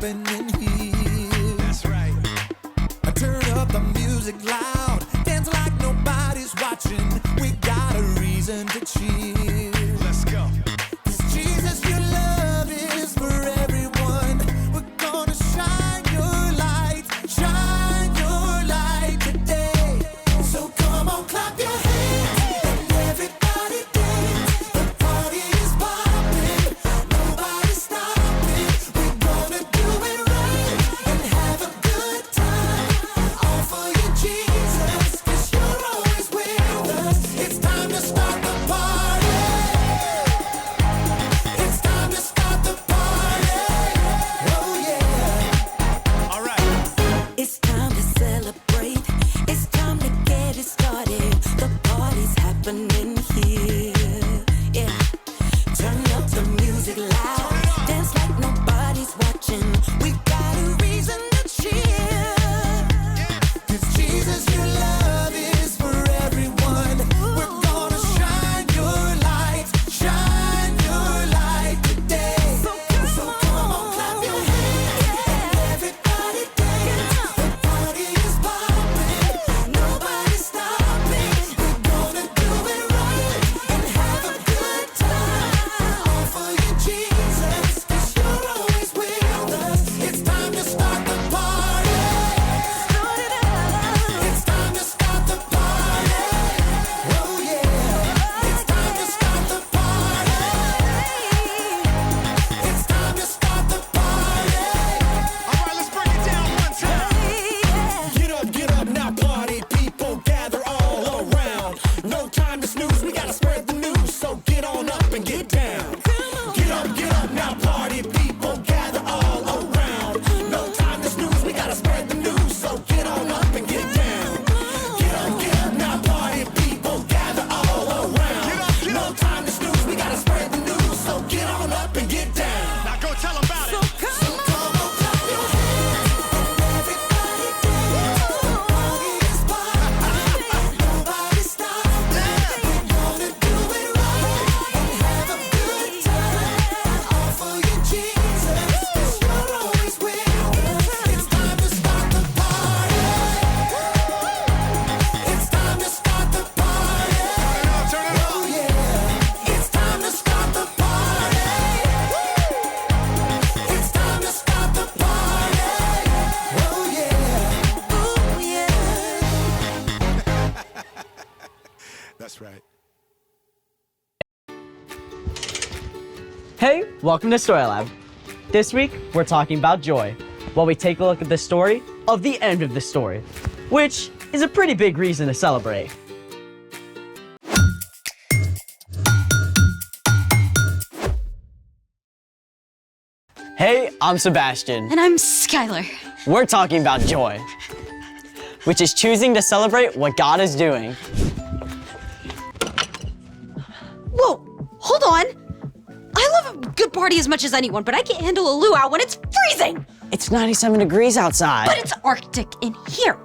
happening here. That's right. I turn up the music loud, dance like nobody's watching. We got a reason to cheer. Let's go. 'Cause Jesus, your love is for everyone. We're gonna shine your light today. So come on, clap your hands and everybody dance. The party is popping, nobody's stopping. We're gonna do it right and have a good time. All for you, Jesus, 'cause you're always with us. It's time to start the party. It's time to start the party. Oh yeah. All right. It's time to celebrate. It's time to get it started. The party's happening here. Yeah. Turn up the music loud. Dance like nobody's watching. We got a reason to cheer. 'Cause Jesus, your love is for everyone. We're gonna shine your light today. So come on, clap your hands and everybody dance. The party is popping, nobody's stopping. We're gonna do it right and have a good time. All for you, Jesus, 'cause you're always with us. It's time to start the party. It's time to start the party. Oh yeah. It's time to start the party. It's time to start the party. All right, let's break it down one time. Get up now, party people, gather all around. No time to snooze, we gotta spread the news, so get on up and get down. Get up now, party people, gather all around. No time to snooze, we gotta spread the news, so get on up and get down. Get up now, party people, gather all around. No time to snooze, we gotta spread the news, so get on up and get down. Now go tell 'em about it. So come on, clap your hands and everybody dance. The party is popping, nobody's stopping. We're gonna do it right and have a good time. All for you, Jesus, 'cause you're always with us. It's time to start the party. It's time to start the party. Turn it up. Oh yeah. It's time to start the party. It's time to start the party. Oh yeah. Ooh, yeah. That's right. Hey, welcome to Story Lab. This week, we're talking about joy, while we take a look at the story of the end of the story, which is a pretty big reason to celebrate. Hey, I'm Sebastian. And I'm Skylar. We're talking about joy, which is choosing to celebrate what God is doing. Whoa, hold on. I love a good party as much as anyone, but I can't handle a luau when it's freezing. It's 97 degrees outside. But it's Arctic in here.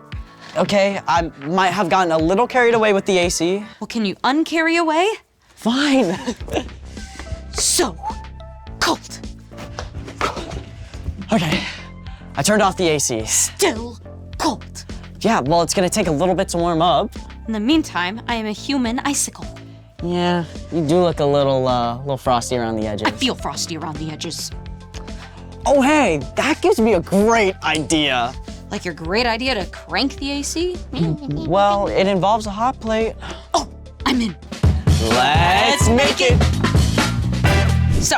Okay, I might have gotten a little carried away with the AC. Well, can you uncarry away? Fine. So cold. Okay, I turned off the AC. Still cold. Yeah, well, it's gonna take a little bit to warm up. In the meantime, I am a human icicle. Yeah, you do look a little frosty around the edges. I feel frosty around the edges. Oh, hey, that gives me a great idea. Like your great idea to crank the AC? Well, it involves a hot plate. Oh, I'm in. Let's make it So,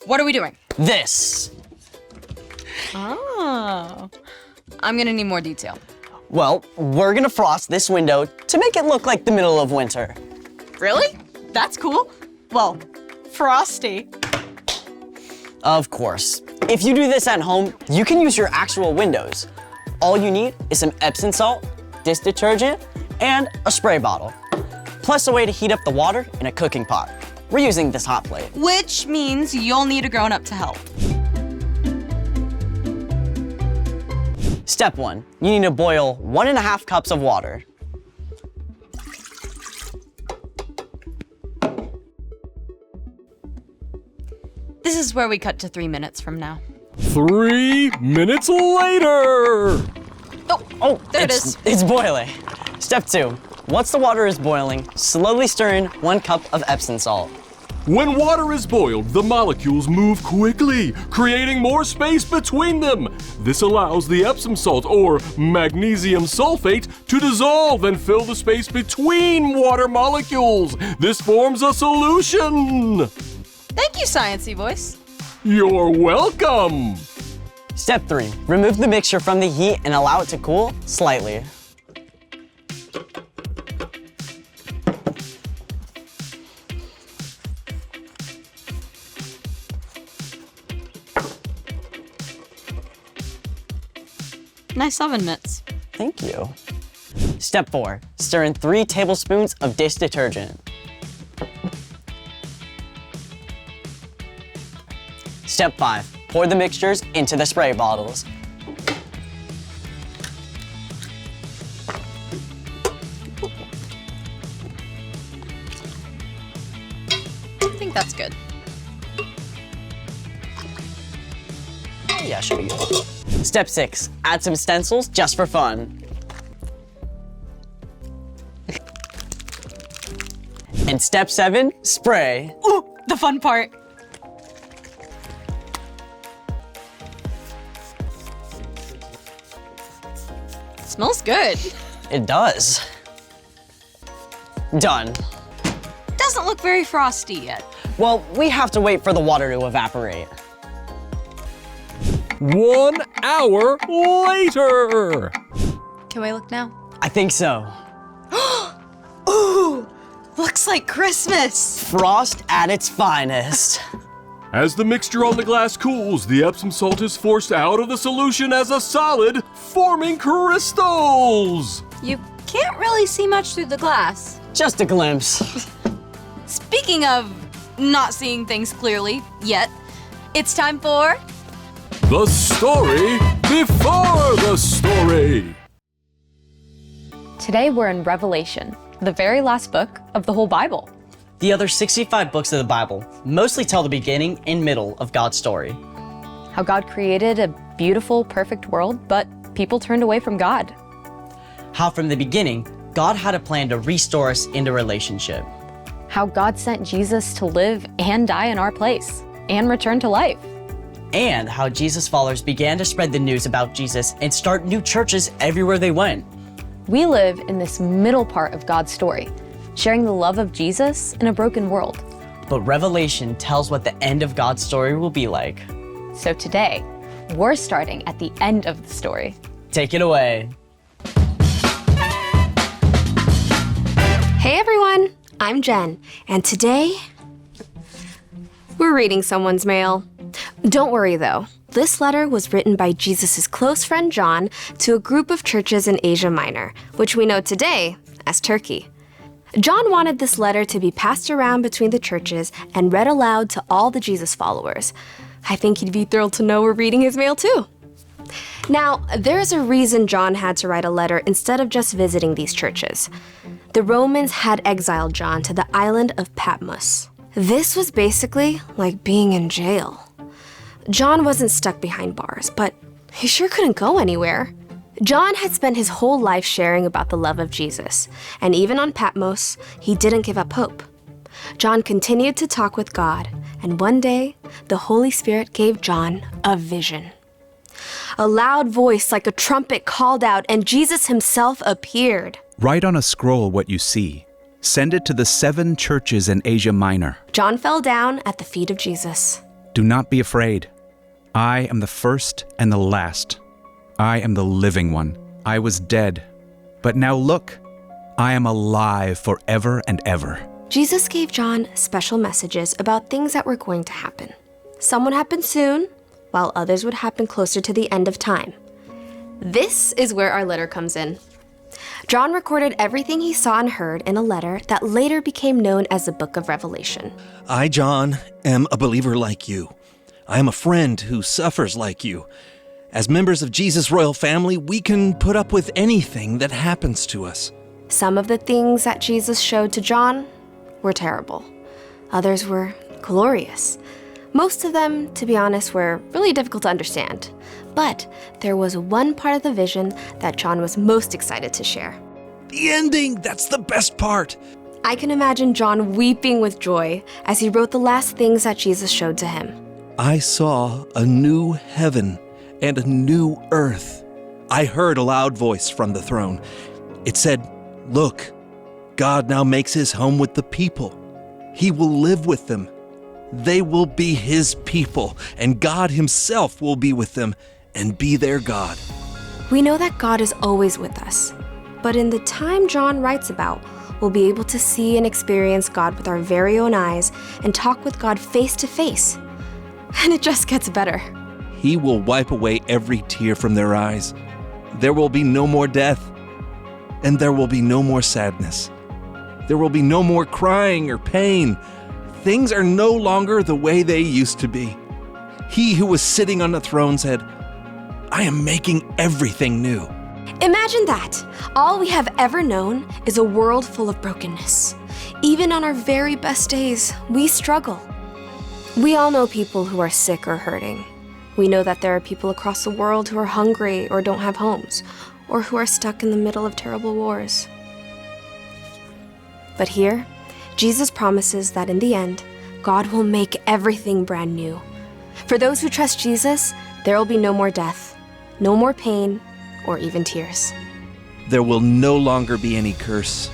what are we doing? this. Oh, I'm gonna need more detail. Well, we're gonna frost this window to make it look like the middle of winter. Really? That's cool. Well, frosty. Of course. If you do this at home, you can use your actual windows. All you need is some Epsom salt, dish detergent, and a spray bottle. Plus a way to heat up the water in a cooking pot. We're using this hot plate. Which means you'll need a grown-up to help. Step 1, you need to boil 1.5 cups of water. This is where we cut to 3 minutes from now. 3 minutes later. Oh, there it is. It's boiling. Step 2. Once the water is boiling, slowly stir in 1 cup of Epsom salt. When water is boiled, the molecules move quickly, creating more space between them. This allows the Epsom salt, or magnesium sulfate, to dissolve and fill the space between water molecules. This forms a solution. Thank you, Sciencey Voice. You're welcome. Step 3. Remove the mixture from the heat and allow it to cool slightly. Nice oven mitts. Thank you. Step 4. Stir in 3 tablespoons of dish detergent. Step 5. Pour the mixtures into the spray bottles. I think that's good. Yeah, should be good. Step 6. Add some stencils just for fun. And step 7. Spray. Ooh, the fun part. Smells good. It does. Done. Doesn't look very frosty yet. Well, we have to wait for the water to evaporate. 1 hour later. Can we look now? I think so. Ooh, looks like Christmas. Frost at its finest. As the mixture on the glass cools, the Epsom salt is forced out of the solution as a solid, forming crystals. You can't really see much through the glass. Just a glimpse. Speaking of not seeing things clearly yet, it's time for The story before the story. Today we're in Revelation, the very last book of the whole Bible. The other 65 books of the Bible mostly tell the beginning and middle of God's story. How God created a beautiful, perfect world, but people turned away from God. How from the beginning, God had a plan to restore us into relationship. How God sent Jesus to live and die in our place and return to life. And how Jesus' followers began to spread the news about Jesus and start new churches everywhere they went. We live in this middle part of God's story, sharing the love of Jesus in a broken world. But Revelation tells what the end of God's story will be like. So today, we're starting at the end of the story. Take it away. Hey everyone, I'm Jen, and today we're reading someone's mail. Don't worry though, this letter was written by Jesus' close friend John to a group of churches in Asia Minor, which we know today as Turkey. John wanted this letter to be passed around between the churches and read aloud to all the Jesus followers. I think he'd be thrilled to know we're reading his mail too. Now, there's a reason John had to write a letter instead of just visiting these churches. The Romans had exiled John to the island of Patmos. This was basically like being in jail. John wasn't stuck behind bars, but he sure couldn't go anywhere. John had spent his whole life sharing about the love of Jesus, and even on Patmos, he didn't give up hope. John continued to talk with God, and one day, the Holy Spirit gave John a vision. A loud voice like a trumpet called out, and Jesus himself appeared. Write on a scroll what you see. Send it to the 7 churches in Asia Minor. John fell down at the feet of Jesus. Do not be afraid. I am the first and the last. I am the living one. I was dead, but now look, I am alive forever and ever. Jesus gave John special messages about things that were going to happen. Some would happen soon, while others would happen closer to the end of time. This is where our letter comes in. John recorded everything he saw and heard in a letter that later became known as the Book of Revelation. I, John, am a believer like you. I am a friend who suffers like you. As members of Jesus' royal family, we can put up with anything that happens to us. Some of the things that Jesus showed to John were terrible. Others were glorious. Most of them, to be honest, were really difficult to understand. But there was one part of the vision that John was most excited to share. The ending, that's the best part. I can imagine John weeping with joy as he wrote the last things that Jesus showed to him. I saw a new heaven and a new earth. I heard a loud voice from the throne. It said, "Look, God now makes his home with the people. He will live with them. They will be his people, and God himself will be with them and be their God." We know that God is always with us, but in the time John writes about, we'll be able to see and experience God with our very own eyes and talk with God face to face. And it just gets better. He will wipe away every tear from their eyes. There will be no more death, and there will be no more sadness. There will be no more crying or pain. Things are no longer the way they used to be. He who was sitting on the throne said, "I am making everything new." Imagine that. All we have ever known is a world full of brokenness. Even on our very best days, we struggle. We all know people who are sick or hurting. We know that there are people across the world who are hungry or don't have homes, or who are stuck in the middle of terrible wars. But here, Jesus promises that in the end, God will make everything brand new. For those who trust Jesus, there will be no more death, no more pain, or even tears. There will no longer be any curse.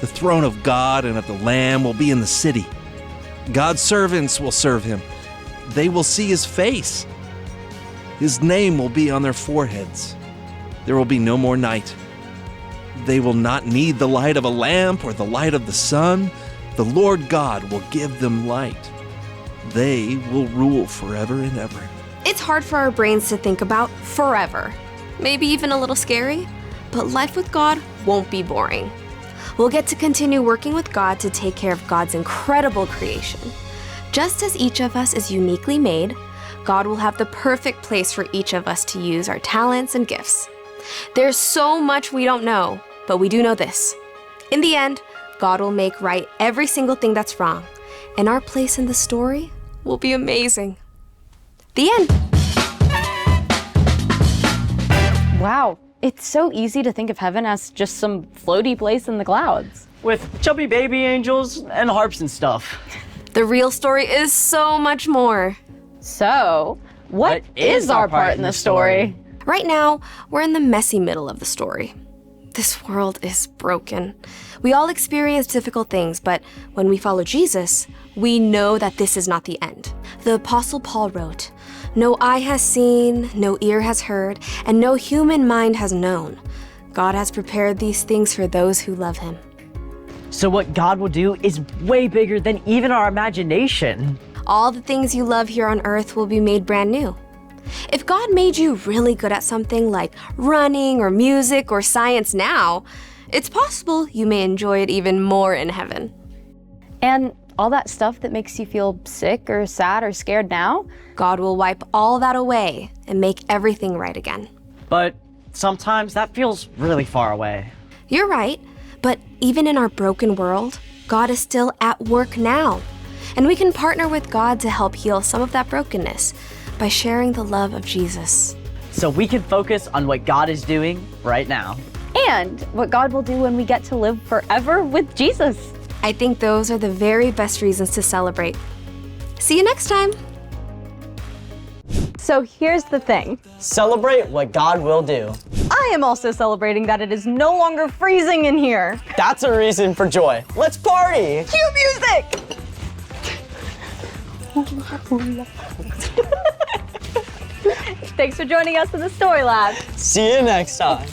The throne of God and of the Lamb will be in the city. God's servants will serve him. They will see his face. His name will be on their foreheads. There will be no more night. They will not need the light of a lamp or the light of the sun. The Lord God will give them light. They will rule forever and ever. It's hard for our brains to think about forever. Maybe even a little scary, but life with God won't be boring. We'll get to continue working with God to take care of God's incredible creation. Just as each of us is uniquely made, God will have the perfect place for each of us to use our talents and gifts. There's so much we don't know, but we do know this. In the end, God will make right every single thing that's wrong, and our place in the story will be amazing. The end. Wow, it's so easy to think of heaven as just some floaty place in the clouds. With chubby baby angels and harps and stuff. The real story is so much more. So, what is our part in the story? Right now, we're in the messy middle of the story. This world is broken. We all experience difficult things, but when we follow Jesus, we know that this is not the end. The Apostle Paul wrote, "No eye has seen, no ear has heard, and no human mind has known. God has prepared these things for those who love him." So what God will do is way bigger than even our imagination. All the things you love here on earth will be made brand new. If God made you really good at something like running or music or science now, it's possible you may enjoy it even more in heaven. And all that stuff that makes you feel sick or sad or scared now, God will wipe all that away and make everything right again. But sometimes that feels really far away. You're right, but even in our broken world, God is still at work now. And we can partner with God to help heal some of that brokenness by sharing the love of Jesus. So we can focus on what God is doing right now. and what God will do when we get to live forever with Jesus. I think those are the very best reasons to celebrate. See you next time. So here's the thing. Celebrate what God will do. I am also celebrating that it is no longer freezing in here. That's a reason for joy. Let's party! Cue music! Thanks for joining us in the Story Lab. See you next time.